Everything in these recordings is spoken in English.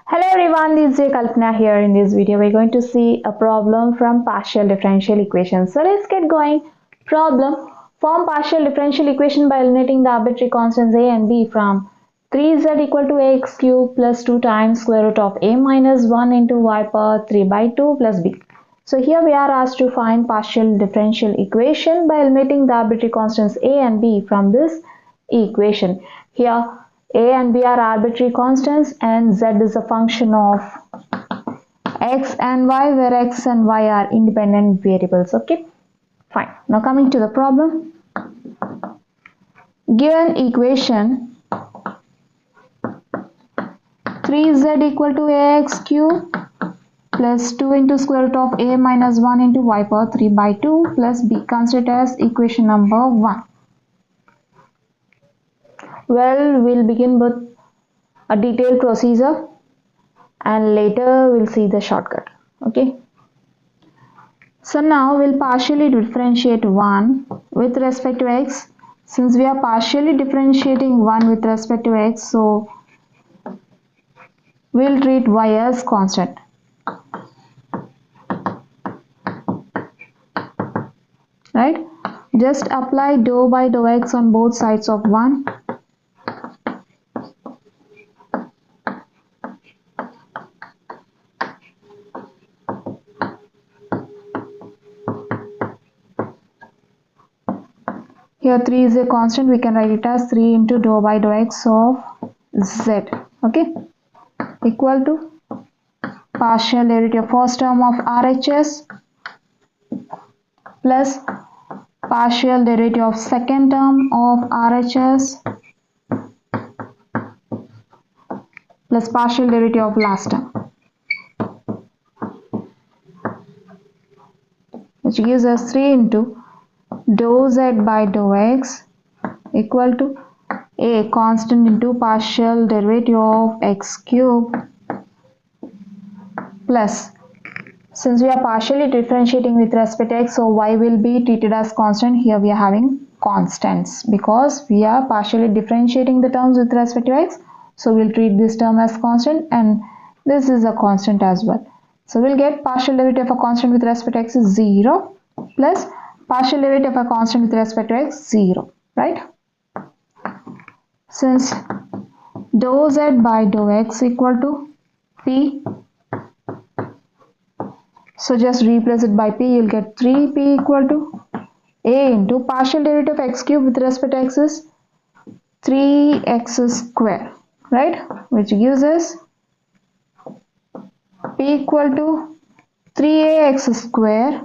Hello everyone, this is Kalpana here. In this video, we're going to see a problem from partial differential equation. So let's get going. Problem: form partial differential equation by eliminating the arbitrary constants a and b from 3z equal to ax cube plus 2 times square root of a minus 1 into y power 3 by 2 plus b. So here we are asked to find partial differential equation by eliminating the arbitrary constants a and b from this equation. Here a and b are arbitrary constants and z is a function of x and y, where x and y are independent variables. Okay, fine. Now coming to the problem. Given equation 3z equal to ax cube plus 2 into square root of a minus 1 into y power 3 by 2 plus b. Consider as equation number 1. Well, we'll begin with a detailed procedure and later we'll see the shortcut. Okay, so now we'll partially differentiate 1 with respect to x. Since we are partially differentiating 1 with respect to x, so we'll treat y as constant. Right, just apply dou by dou x on both sides of 1. Here 3 is a constant, we can write it as 3 into dou by dou x of z. Okay, equal to partial derivative of first term of RHS plus partial derivative of second term of RHS plus partial derivative of last term, which gives us 3 into dou z by dou x equal to a constant into partial derivative of x cube plus, since we are partially differentiating with respect to x, so y will be treated as constant. Here we are having constants because we are partially differentiating the terms with respect to x, so we'll treat this term as constant and this is a constant as well. So we'll get partial derivative of a constant with respect to x is 0 plus partial derivative of a constant with respect to x 0, right? Since dou z by dou x equal to p, so just replace it by p, you'll get 3p equal to a into partial derivative of x cube with respect to x is 3x square, right? Which gives us p equal to 3ax square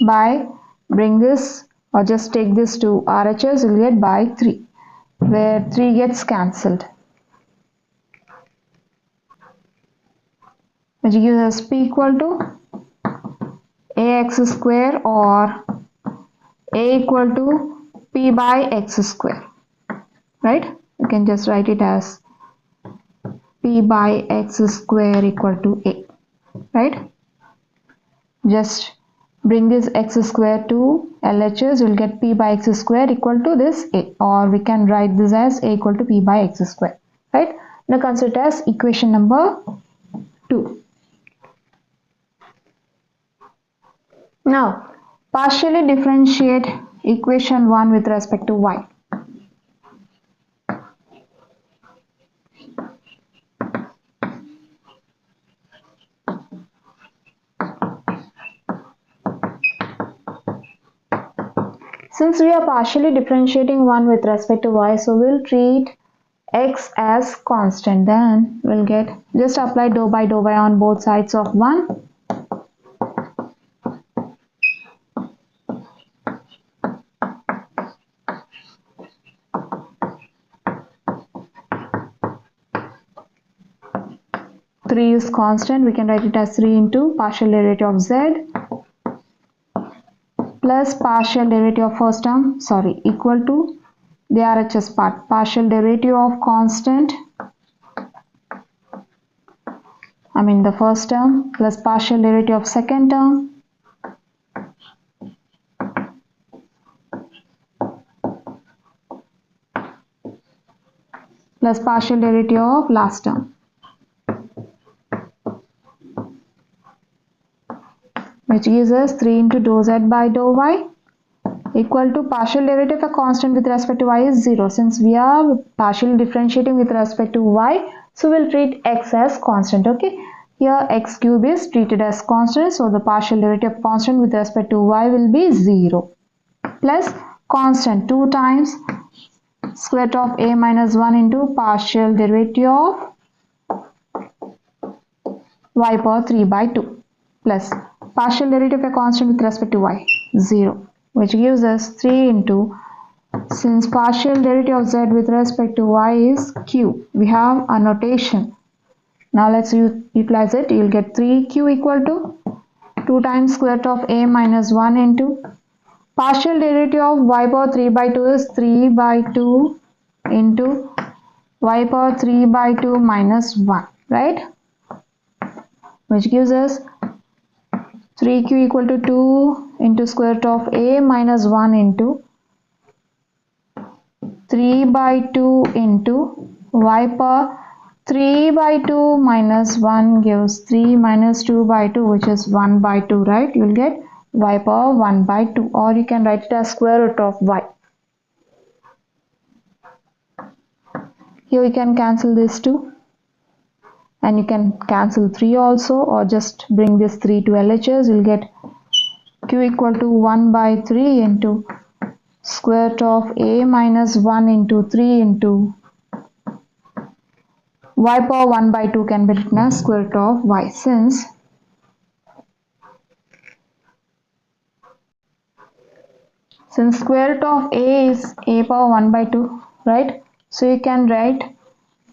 by, bring this or just take this to RHS, you'll get by 3, where 3 gets cancelled, which gives us p equal to ax square or a equal to p by x square, right? You can just write it as p by x square equal to a, right? Just bring this x square to LHS, you'll get p by x square equal to this a, or we can write this as a equal to p by x square, right? Now consider as equation number 2. Now partially differentiate equation 1 with respect to y. Since we are partially differentiating 1 with respect to y, so we'll treat x as constant. Then we'll get, just apply dou by dou y on both sides of 1. Three is constant, we can write it as 3 into partial derivative of z plus partial derivative of first term, equal to the RHS part, partial derivative of constant, the first term, plus partial derivative of second term plus partial derivative of last term. which gives us 3 into dou z by dou y equal to partial derivative of a constant with respect to y is 0. Since we are partially differentiating with respect to y, so we'll treat x as constant. Okay, here x cube is treated as constant, so the partial derivative of constant with respect to y will be 0 plus constant 2 times square root of a minus 1 into partial derivative of y power 3 by 2 plus partial derivative of a constant with respect to y 0, which gives us 3 into, since partial derivative of z with respect to y is q, we have a notation. Now let's utilize it. You'll get 3q equal to 2 times square root of a minus 1 into partial derivative of y power 3 by 2 is 3 by 2 into y power 3 by 2 minus 1, right? Which gives us 3q equal to 2 into square root of a minus 1 into 3 by 2 into y power 3 by 2 minus 1 gives 3 minus 2 by 2, which is 1 by 2, right? You'll get y power 1 by 2, or you can write it as square root of y. Here we can cancel this 2. And you can cancel 3 also, or just bring this 3 to LHS. You'll get q equal to 1 by 3 into square root of a minus 1 into 3 into y power 1 by 2 can be written as square root of y, since square root of a is a power 1 by 2, right? So you can write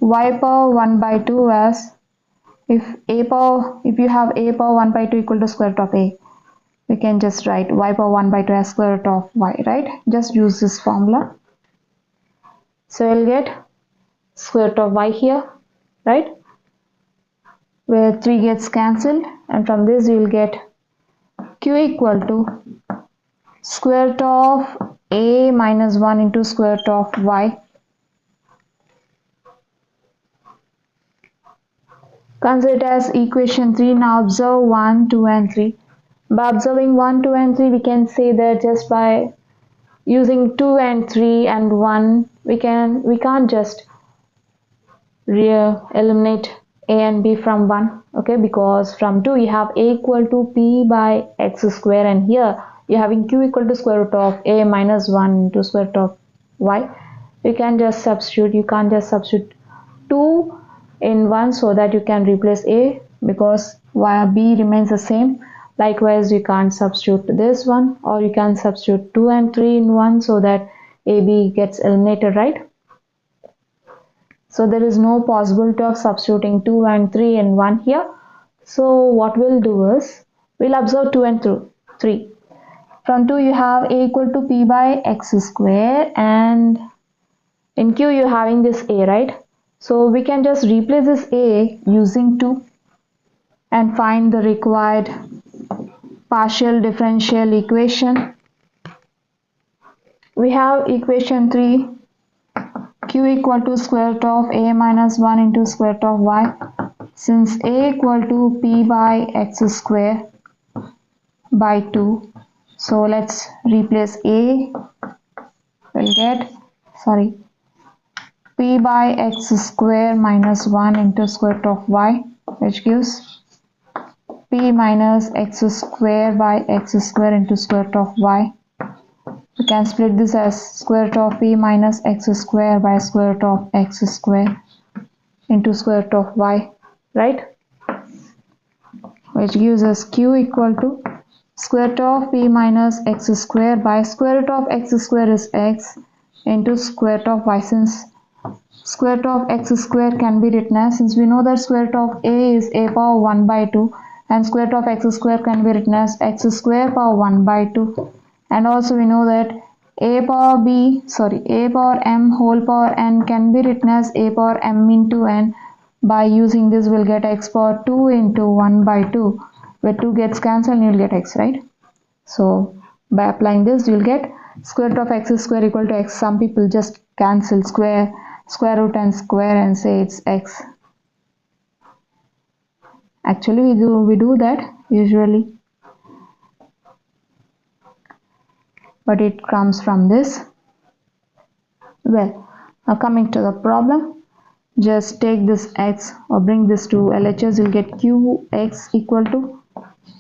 y power 1 by 2 as, if you have a power 1 by 2 equal to square root of a, we can just write y power 1 by 2 as square root of y, right? Just use this formula. So we'll get square root of y here, right? Where 3 gets cancelled, and from this you will get q equal to square root of a minus 1 into square root of y. Consider it as equation 3. Now observe 1, 2 and 3. By observing 1, 2 and 3, we can say that just by using 2 and 3 and 1, we can't just eliminate a and b from 1, okay? Because from 2 you have a equal to p by x square, and here you're having q equal to square root of a minus 1 into square root of y. You can just substitute. You can't just substitute 2 in 1 so that you can replace a, because b remains the same. Likewise, you can't substitute this one, or you can substitute 2 and 3 in 1 so that ab gets eliminated, right? So there is no possibility of substituting 2 and 3 in 1 here. So what we'll do is, we'll observe 2 and 3. From 2 you have a equal to p by x square, and in q you're having this a, right? So we can just replace this a using 2 and find the required partial differential equation. We have equation 3, q equal to square root of a minus 1 into square root of y. Since a equal to p by x square by 2, so let's replace a. We'll get, p by x square minus 1 into square root of y, which gives p minus x square by x square into square root of y. We can split this as square root of p minus x square by square root of x square into square root of y, right? Which gives us q equal to square root of p minus x square by square root of x square is x into square root of y. Since square root of x square can be written as, since we know that square root of a is a power 1 by 2, and square root of x square can be written as x square power 1 by 2. And also we know that a power m whole power n can be written as a power m into n. By using this, we'll get x power 2 into 1 by 2, where 2 gets cancelled and you'll get x, right? So by applying this, you'll get square root of x square equal to x. Some people just cancel square root and square and say it's x. Actually we do that usually. but it comes from this. Well, now coming to the problem, just take this x or bring this to LHS. You'll get qx equal to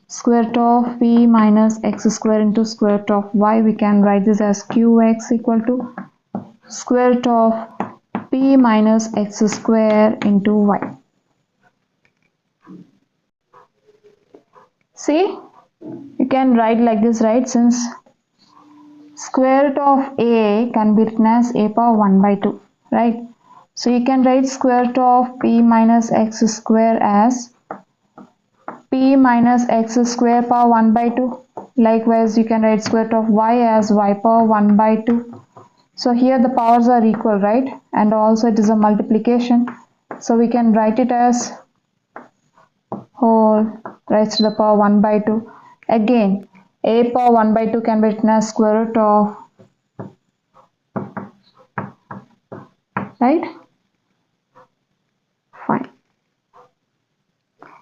square root of p minus x square into square root of y. We can write this as qx equal to square root of p minus x square into y. See, you can write like this, right? Since square root of a can be written as a power 1 by 2, right? So you can write square root of p minus x square as p minus x square power 1 by 2. Likewise, you can write square root of y as y power 1 by 2. So here the powers are equal, right? And also it is a multiplication. So we can write it as whole raised to the power 1 by 2. Again, a power 1 by 2 can be written as square root of, right? Fine.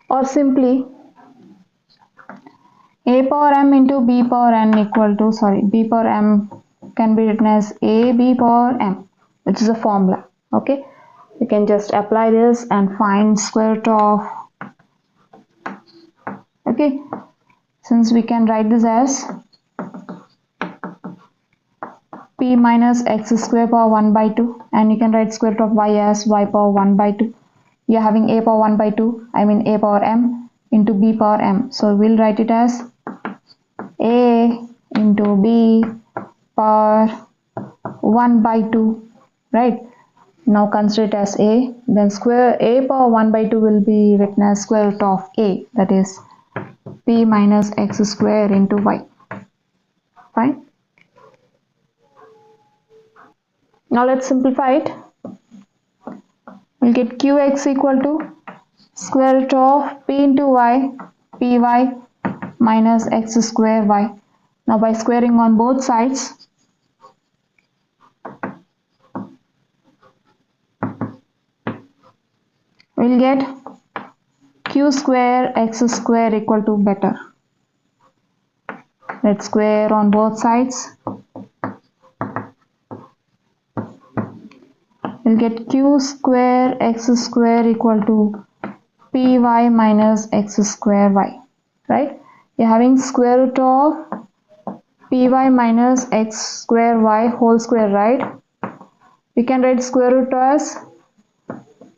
Or simply a power m into b power n equal to, b power m can be written as ab power m, which is a formula. Okay, you can just apply this and find square root of, okay, since we can write this as p minus x square power 1 by 2, and you can write square root of y as y power 1 by 2. You are having a power 1 by 2, I mean a power m into b power m. So we'll write it as a into b power 1 by 2, right? Now consider it as a, then square a power 1 by 2 will be written as square root of a, that is p minus x square into y. Fine. Now let's simplify it. We'll get qx equal to square root of p into y, py minus x square y. Now by squaring on both sides, we'll get q square x square equal to better. Let's square on both sides. We'll get q square x square equal to py minus x square y, right? You're having square root of py minus x square y whole square, right? We can write square root as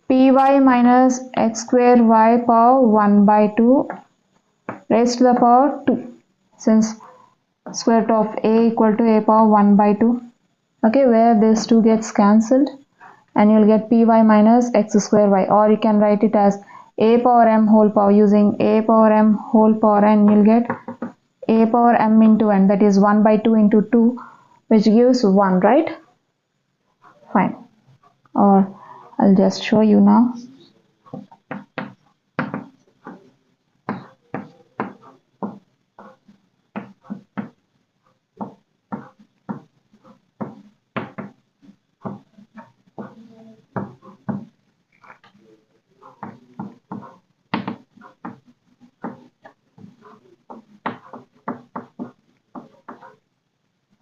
py minus x square y power 1 by 2 raised to the power 2, since square root of a equal to a power 1 by 2. Okay, where this 2 gets cancelled, and you'll get py minus x square y, or you can write it as a power m whole power. Using a power m whole power n, you'll get a power m into n, that is 1 by 2 into 2, which gives 1, right? Fine. Or I'll just show you now.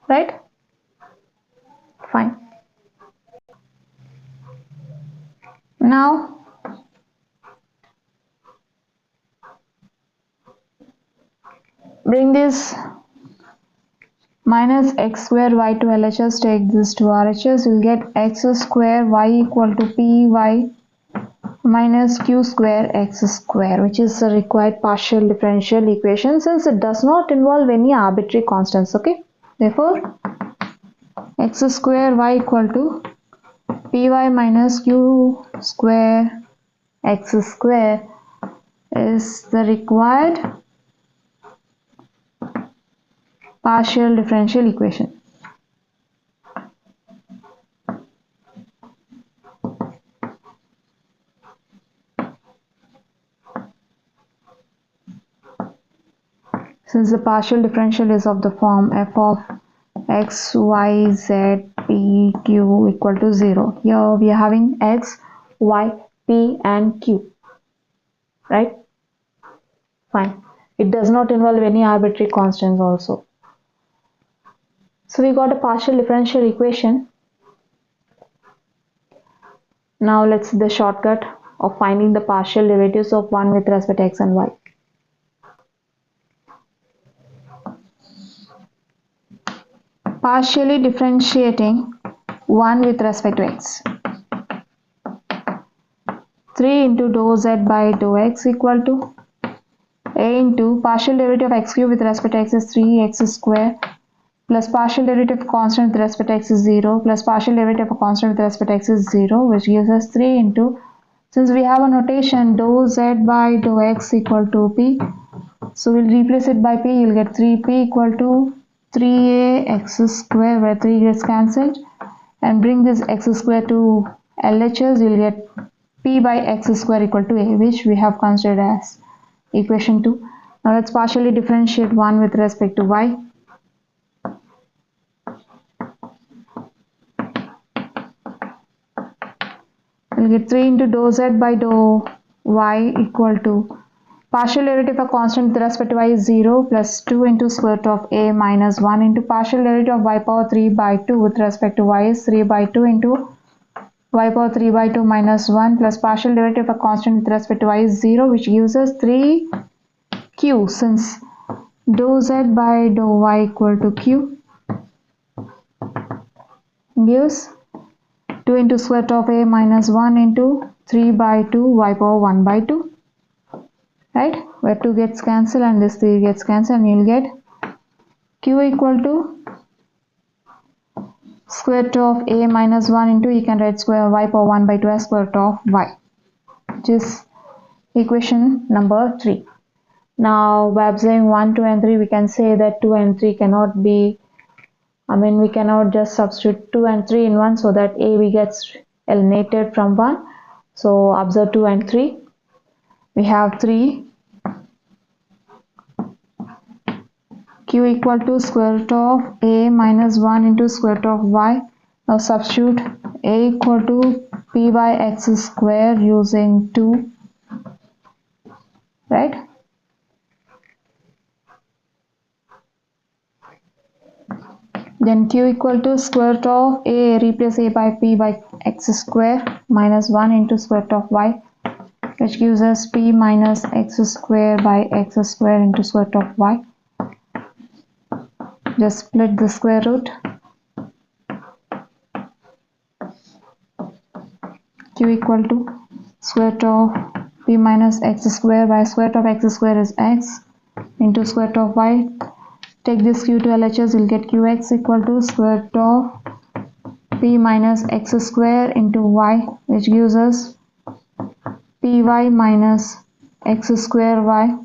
Right? Fine. Now bring this minus x square y to LHS, take this to RHS, you'll get x square y equal to py minus q square x square, which is the required partial differential equation, since it does not involve any arbitrary constants. Okay, therefore x square y equal to py minus q square x square is the required partial differential equation. Since the partial differential is of the form f of x, y, z, p, q equal to 0. Here we are having x, y, p and q, right? Fine. It does not involve any arbitrary constants also. So we got a partial differential equation. Now let's see the shortcut of finding the partial derivatives of 1 with respect to x and y. Partially differentiating 1 with respect to x. 3 into dou z by dou x equal to a into partial derivative of x cube with respect to x is 3x square plus partial derivative of constant with respect to x is 0 plus partial derivative of constant with respect to x is 0, which gives us 3 into, since we have a notation dou z by dou x equal to p, so we'll replace it by p. You'll get 3p equal to 3ax square, where 3 gets cancelled, and bring this x square to LHS. You'll get p by x square equal to a, which we have considered as equation 2. Now let's partially differentiate 1 with respect to y. We'll get 3 into dou z by dou y equal to partial derivative of constant with respect to y is 0 plus 2 into square root of a minus 1 into partial derivative of y power 3 by 2 with respect to y is 3 by 2 into y power 3 by 2 minus 1 plus partial derivative of constant with respect to y is 0, which gives us 3q, since dou z by dou y equal to q gives 2 into square root of a minus 1 into 3 by 2 y power 1 by 2. Right, where 2 gets cancelled and this 3 gets cancelled, and you'll get q equal to square root of a minus 1 into, you can write square y power 1 by 2 as square root of y, which is equation number 3. Now by observing 1, 2 and 3, we can say that 2 and 3 cannot be, we cannot just substitute 2 and 3 in 1, so that a b gets eliminated from 1. So observe 2 and 3. We have 3 q equal to square root of a minus 1 into square root of y. Now substitute a equal to p by x square using 2, right? Then q equal to square root of a, replace a by p by x square minus 1 into square root of y, which gives us p minus x square by x square into square root of y. Just split the square root. Q equal to square root of p minus x square by square root of x square is x into square root of y. Take this q to LHS, you'll get qx equal to square root of p minus x square into y, which gives us py minus x square y.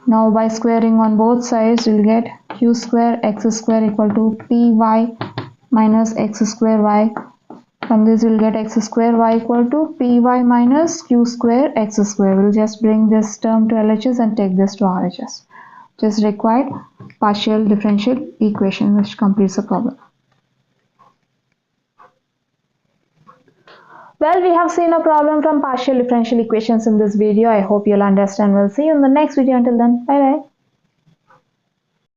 Now by squaring on both sides, you'll get q square x square equal to py minus x square y. From this you'll get x square y equal to py minus q square x square. We'll just bring this term to LHS and take this to RHS. Just required partial differential equation, which completes the problem. Well, we have seen a problem from partial differential equations in this video. I hope you'll understand. We'll see you in the next video. Until then, bye bye.